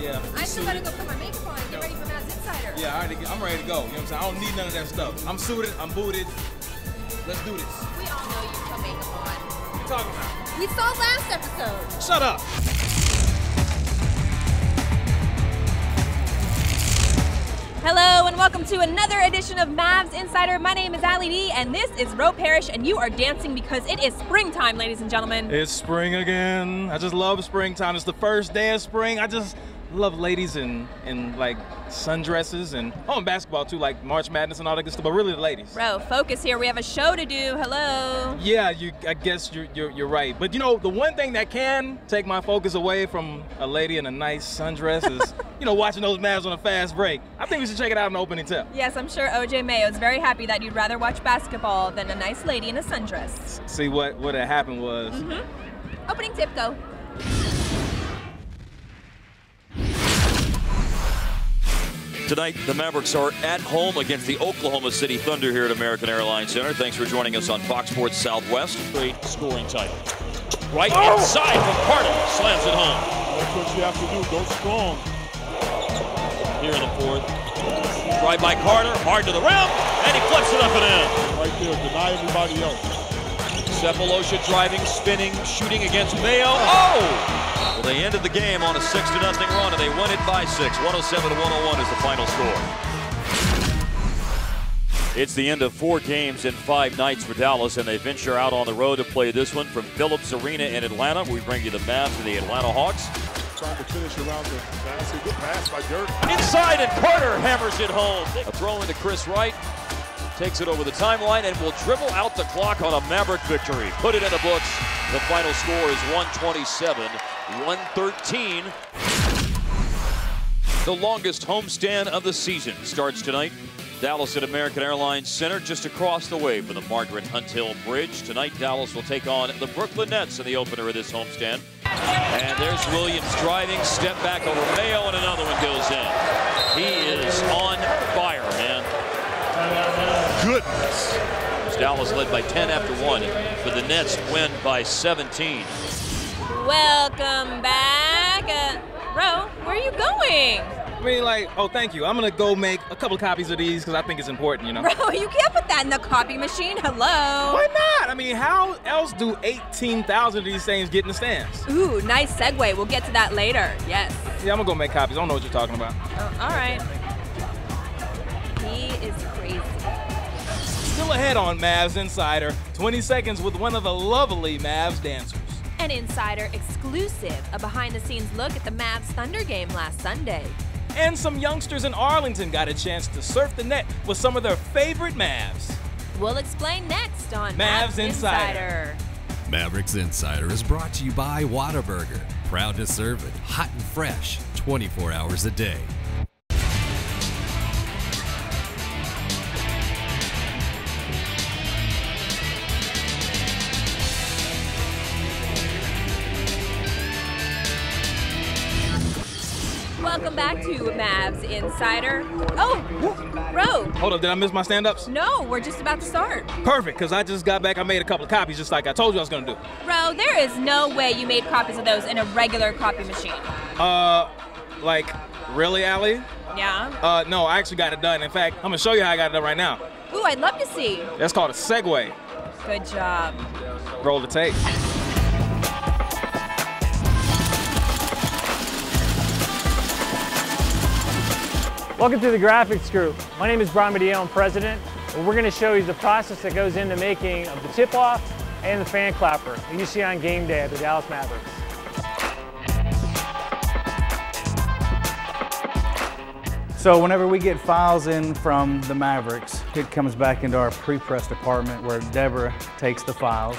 Yeah. I still gotta go put my makeup on and get ready for Mavs Insider. Yeah, I'm ready to go. You know what I'm saying? I don't need none of that stuff. I'm suited, I'm booted. Let's do this. We all know you put makeup on. What are you talking about? We saw last episode. Shut up. Hello and welcome to another edition of Mavs Insider. My name is Allie D and this is Ro Parrish and you are dancing because it is springtime, ladies and gentlemen. It's spring again. I just love springtime. It's the first day of spring. I just love ladies in like sundresses and basketball too, like March Madness and all that good stuff, but really the ladies. Bro, focus here. We have a show to do. Hello. Yeah, I guess you're right. But you know, the one thing that can take my focus away from a lady in a nice sundress is, watching those Mavs on a fast break. I think we should check it out in the opening tip. Yes, I'm sure OJ Mayo is very happy that you'd rather watch basketball than a nice lady in a sundress. See, what had happened was... Opening tip, go. Tonight, the Mavericks are at home against the Oklahoma City Thunder here at American Airlines Center. Thanks for joining us on Fox Sports Southwest. Great scoring title. Right inside from Carter. Slams it home. That's what you have to do. Go strong. Here in the fourth. Drive by Carter. Hard to the rim. And he flips it up and in. Right there. Deny everybody else. Cephalosha driving, spinning, shooting against Mayo. Oh! Well, they ended the game on a 6-0 run, and they won it by 6. 107-101 is the final score. It's the end of 4 games in 5 nights for Dallas, and they venture out on the road to play this one from Phillips Arena in Atlanta. We bring you the Mavs and the Atlanta Hawks. Trying to finish around the basket. Good pass by Dirk. Inside, and Carter hammers it home. A throw into Chris Wright. Takes it over the timeline and will dribble out the clock on a Maverick victory. Put it in the books. The final score is 127-113. The longest homestand of the season starts tonight. Dallas at American Airlines Center, just across the way from the Margaret Hunt Hill Bridge. Tonight, Dallas will take on the Brooklyn Nets in the opener of this homestand. And there's Williams driving, step back over Mayo, and another one goes in. He is on fire, man. Goodness. Dallas led by 10 after 1, but the Nets win by 17. Welcome back. Ro, where are you going? I mean, thank you. I'm going to go make a couple of copies of these because I think it's important, Bro, you can't put that in the copy machine. Hello. Why not? I mean, how else do 18,000 of these things get in the stands? Ooh, nice segue. We'll get to that later. Yes. Yeah, I'm going to go make copies. I don't know what you're talking about. Oh, all right. He is crazy. Still ahead on Mavs Insider. 20 seconds with one of the lovely Mavs dancers. An Insider exclusive, a behind-the-scenes look at the Mavs Thunder game last Sunday. And some youngsters in Arlington got a chance to surf the net with some of their favorite Mavs. We'll explain next on Mavs Insider. Mavericks Insider is brought to you by Whataburger. Proud to serve it hot and fresh 24 hours a day. Welcome back to Mavs Insider. Oh, Ro. Hold up, did I miss my stand-ups? No, we're just about to start. Perfect, because I just got back. I made a couple of copies just like I told you I was going to do. Ro, there is no way you made copies of those in a regular copy machine. Really, Allie? Yeah? No, I actually got it done. In fact, I'm going to show you how I got it done right now. Ooh, I'd love to see. That's called a segue. Good job. Roll the tape. Welcome to the graphics group. My name is Brian Medeo, I'm president. And we're going to show you the process that goes into making of the tip-off and the fan clapper that you see on game day at the Dallas Mavericks. So whenever we get files in from the Mavericks, it comes back into our pre-press department where Deborah takes the files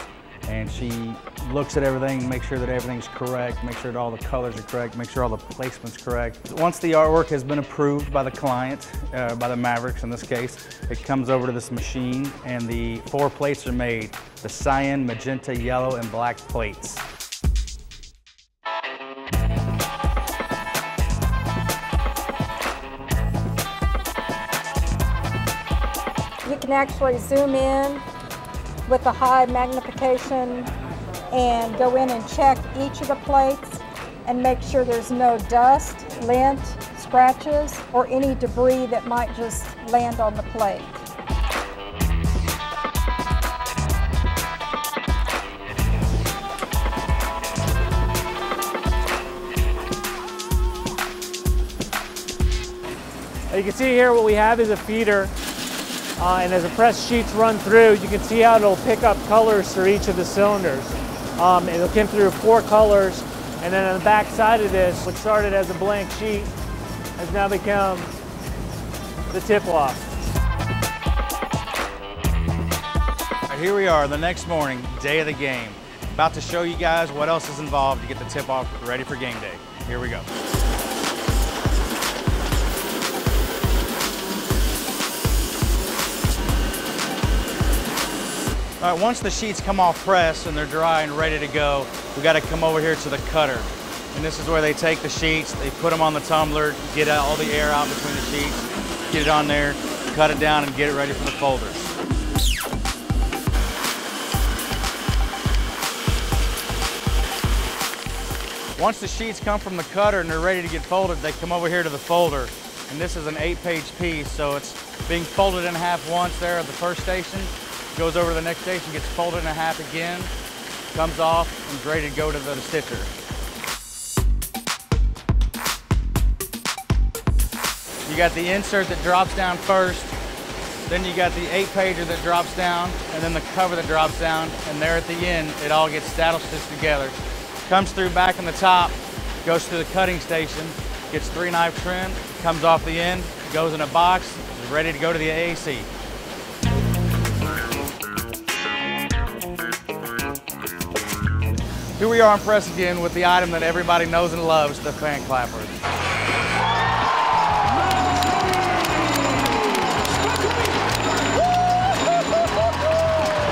and she looks at everything, make sure that everything's correct, make sure that all the colors are correct, make sure all the placement's correct. Once the artwork has been approved by the client, by the Mavericks in this case, it comes over to this machine and the 4 plates are made, the cyan, magenta, yellow, and black plates. You can actually zoom in with a high magnification and go in and check each of the plates and make sure there's no dust lint, scratches, or any debris that might just land on the plate. You can see here what we have is a feeder, and as the press sheets run through, you can see how it'll pick up colors for each of the cylinders. It'll come through 4 colors, and then on the back side of this, what started as a blank sheet has now become the tip-off. Here we are the next morning, day of the game. About to show you guys what else is involved to get the tip-off ready for game day. Here we go. All right, once the sheets come off press and they're dry and ready to go, we got to come over here to the cutter. And this is where they take the sheets, they put them on the tumbler, get all the air out between the sheets, get it on there, cut it down, and get it ready for the folders. Once the sheets come from the cutter and they're ready to get folded, they come over here to the folder. And this is an 8-page piece, so it's being folded in half once there at the first station, goes over to the next station, gets folded in half again, comes off, and is ready to go to the stitcher. You got the insert that drops down first, then you got the 8-pager that drops down, and then the cover that drops down, and there at the end, it all gets saddle stitched together. Comes through back on the top, goes through the cutting station, gets 3-knife trim, comes off the end, goes in a box, is ready to go to the AAC. Here we are on press again with the item that everybody knows and loves, the fan clapper.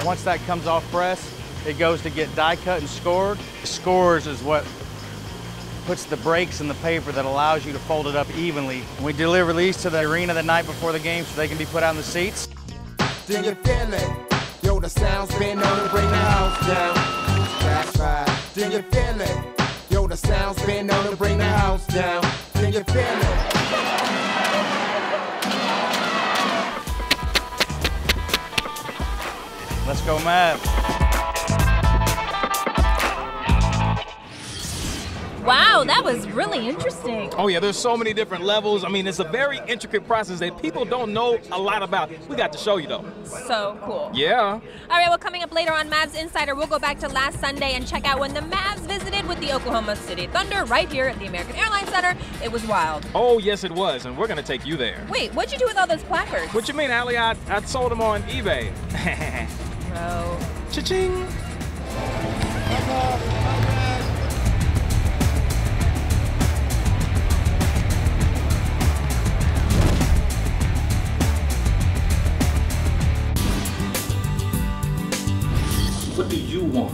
Once that comes off press, it goes to get die cut and scored. Scores is what puts the breaks in the paper that allows you to fold it up evenly. We deliver these to the arena the night before the game so they can be put out in the seats. Do you feel it? Yo, the sound's been on to bring the house down. That's right. Do you feel it? Yo, the sound's been on to bring the house down. Do you feel it? Let's go, Mavs. Wow, that was really interesting. Oh yeah, there's so many different levels. I mean, it's a very intricate process that people don't know a lot about. We got to show you though. So cool. Yeah. All right, well, coming up later on Mavs Insider, we'll go back to last Sunday and check out when the Mavs visited with the Oklahoma City Thunder right here at the American Airlines Center. It was wild. Oh yes, it was, and we're gonna take you there. Wait, what'd you do with all those placards? What you mean, Allie? I sold them on eBay. Bro. Cha-ching. What do you want?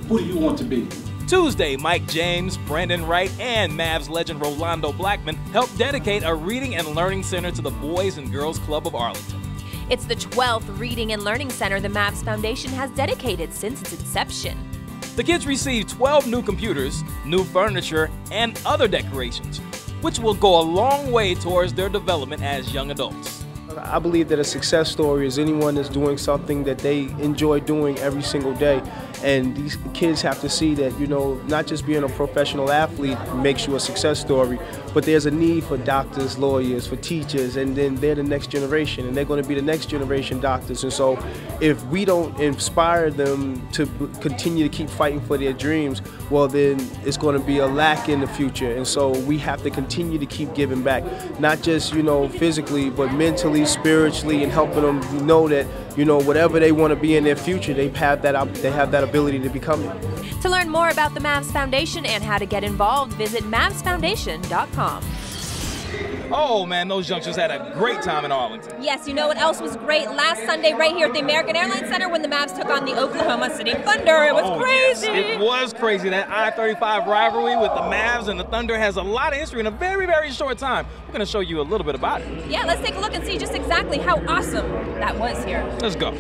Who do you want to be? Tuesday, Mike James, Brandon Wright, and Mavs legend Rolando Blackman helped dedicate a reading and learning center to the Boys and Girls Club of Arlington. It's the 12th Reading and Learning Center the Mavs Foundation has dedicated since its inception. The kids received 12 new computers, new furniture, and other decorations, which will go a long way towards their development as young adults. I believe that a success story is anyone that's doing something that they enjoy doing every single day. And these kids have to see that, you know, not just being a professional athlete makes you a success story, but there's a need for doctors, lawyers, for teachers, and then they're the next generation, and they're going to be the next generation doctors. And so if we don't inspire them to continue to keep fighting for their dreams, well, then it's going to be a lack in the future. And so we have to continue to keep giving back, not just, you know, physically, but mentally, spiritually, and helping them know that, you know, whatever they want to be in their future, they have that ability to become it. To learn more about the Mavs Foundation and how to get involved, visit mavsfoundation.com. Oh man, those youngsters had a great time in Arlington. Yes, you know what else was great? Last Sunday right here at the American Airlines Center when the Mavs took on the Oklahoma City Thunder. It was crazy. Yes, it was crazy. That I-35 rivalry with the Mavs and the Thunder has a lot of history in a very, very short time. We're going to show you a little bit about it. Yeah, let's take a look and see just exactly how awesome that was here. Let's go.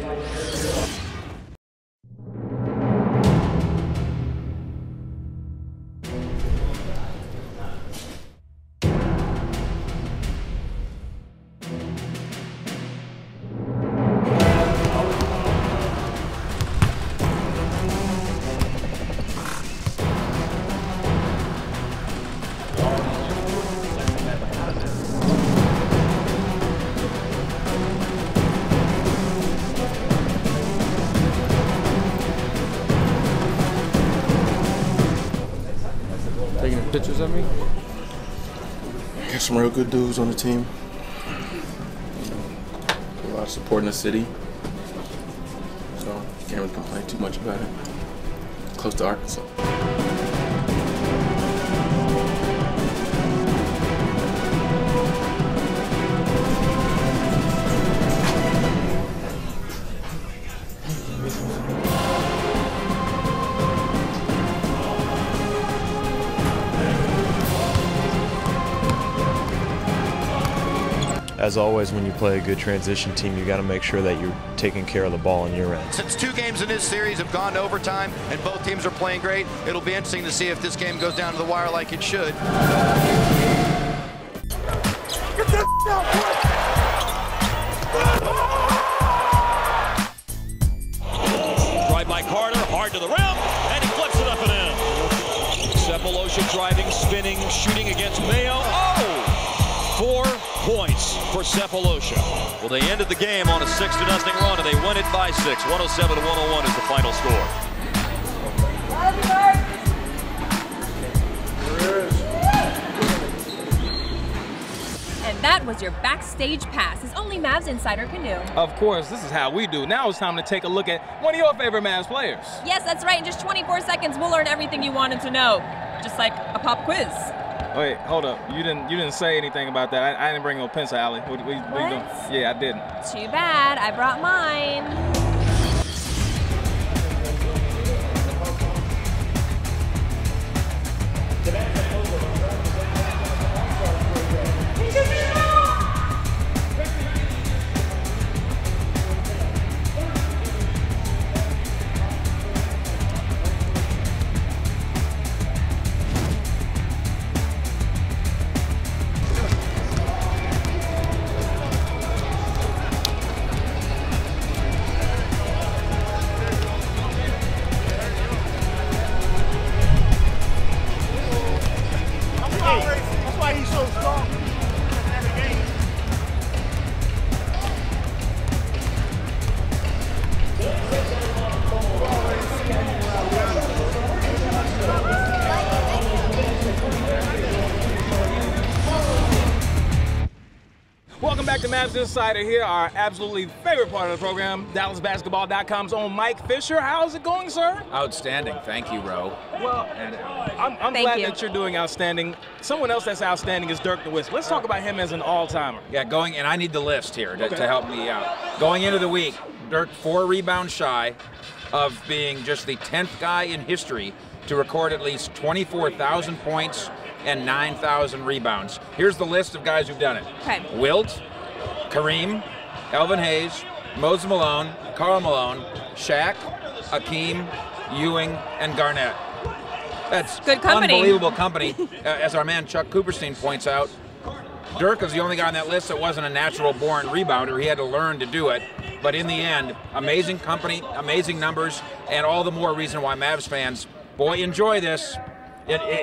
pictures of me? Got some real good dudes on the team. A lot of support in the city. So can't really complain too much about it. Close to Arkansas. As always, when you play a good transition team, you got to make sure that you're taking care of the ball on your end. Since 2 games in this series have gone to overtime and both teams are playing great, it'll be interesting to see if this game goes down to the wire like it should. Drive by Carter, hard to the rim, and he flips it up and in. Cephalosha driving, spinning, shooting against Mayo. Oh! 4 points for Cephalosha. Well, they ended the game on a 6-0 run, and they win it by 6. 107-101 is the final score. And that was your backstage pass, as only Mavs Insider can do. Of course, this is how we do. Now it's time to take a look at one of your favorite Mavs players. Yes, that's right. In just 24 seconds, we'll learn everything you wanted to know. Just like a pop quiz. Wait, hold up. You didn't say anything about that. I didn't bring no pencil, Allie. What you doing? Yeah, I didn't. Too bad. I brought mine. That's why he's so strong. Welcome back to Mavs Insider here, our absolutely favorite part of the program, DallasBasketball.com's own Mike Fisher. How's it going, sir? Outstanding. Thank you, Ro. Well, I'm glad that you're doing outstanding. Someone else that's outstanding is Dirk Nowitzki. Let's talk about him as an all-timer. Yeah, and I need the list here to help me out. Going into the week, Dirk 4 rebounds shy of being just the 10th guy in history to record at least 24,000 points and 9,000 rebounds. Here's the list of guys who've done it. Okay. Wilt, Kareem, Elvin Hayes, Moses Malone, Karl Malone, Shaq, Hakeem, Ewing, and Garnett. That's good company. Unbelievable company. As our man Chuck Cooperstein points out, Dirk is the only guy on that list that wasn't a natural-born rebounder. He had to learn to do it. But in the end, amazing company, amazing numbers, and all the more reason why Mavs fans, boy, enjoy this.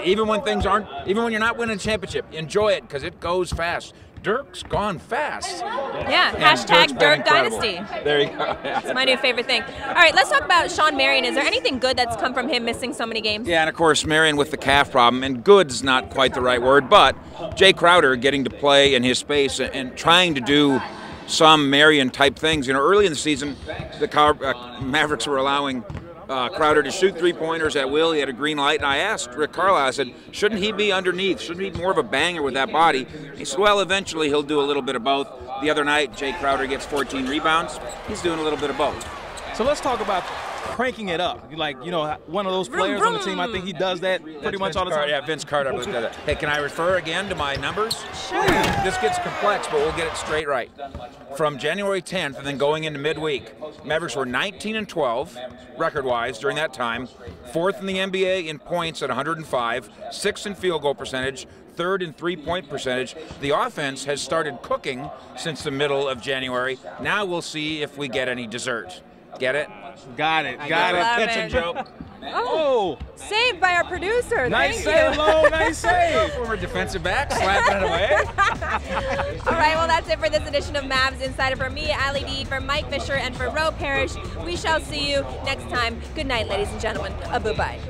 Even when you're not winning a championship, enjoy it because it goes fast. Dirk's gone fast. Yeah, hashtag Dirk Dynasty. There you go. That's my new favorite thing. All right, let's talk about Shawn Marion. Is there anything good that's come from him missing so many games? Yeah, and of course, Marion with the calf problem, and good's not quite the right word, but Jay Crowder getting to play in his space and trying to do some Marion-type things. You know, early in the season, the Mavericks were allowing Crowder to shoot three-pointers at will. He had a green light, and I asked Rick Carlisle, I said, shouldn't he be underneath? Shouldn't he be more of a banger with that body? He said, well, eventually he'll do a little bit of both. The other night, Jay Crowder gets 14 rebounds. He's doing a little bit of both. So let's talk about cranking it up. One of those players on the team, I think he does that pretty much all the time. Yeah, Vince Carter does that. Hey, can I refer again to my numbers? Sure. This gets complex, but we'll get it straight right. From January 10th and then going into midweek, Mavericks were 19-12 record-wise during that time, 4th in the NBA in points at 105, 6th in field goal percentage, 3rd in three-point percentage. The offense has started cooking since the middle of January. Now we'll see if we get any dessert. Get it? Got it. Kitchen joke. Oh, saved by our producer. Nice Thank save, you. Lo. Nice save. Former defensive back, slapping it away. All right, well, that's it for this edition of Mavs Insider. For me, Allie D, for Mike Fisher, and for Ro Parrish, we shall see you next time. Good night, ladies and gentlemen. Bye-bye.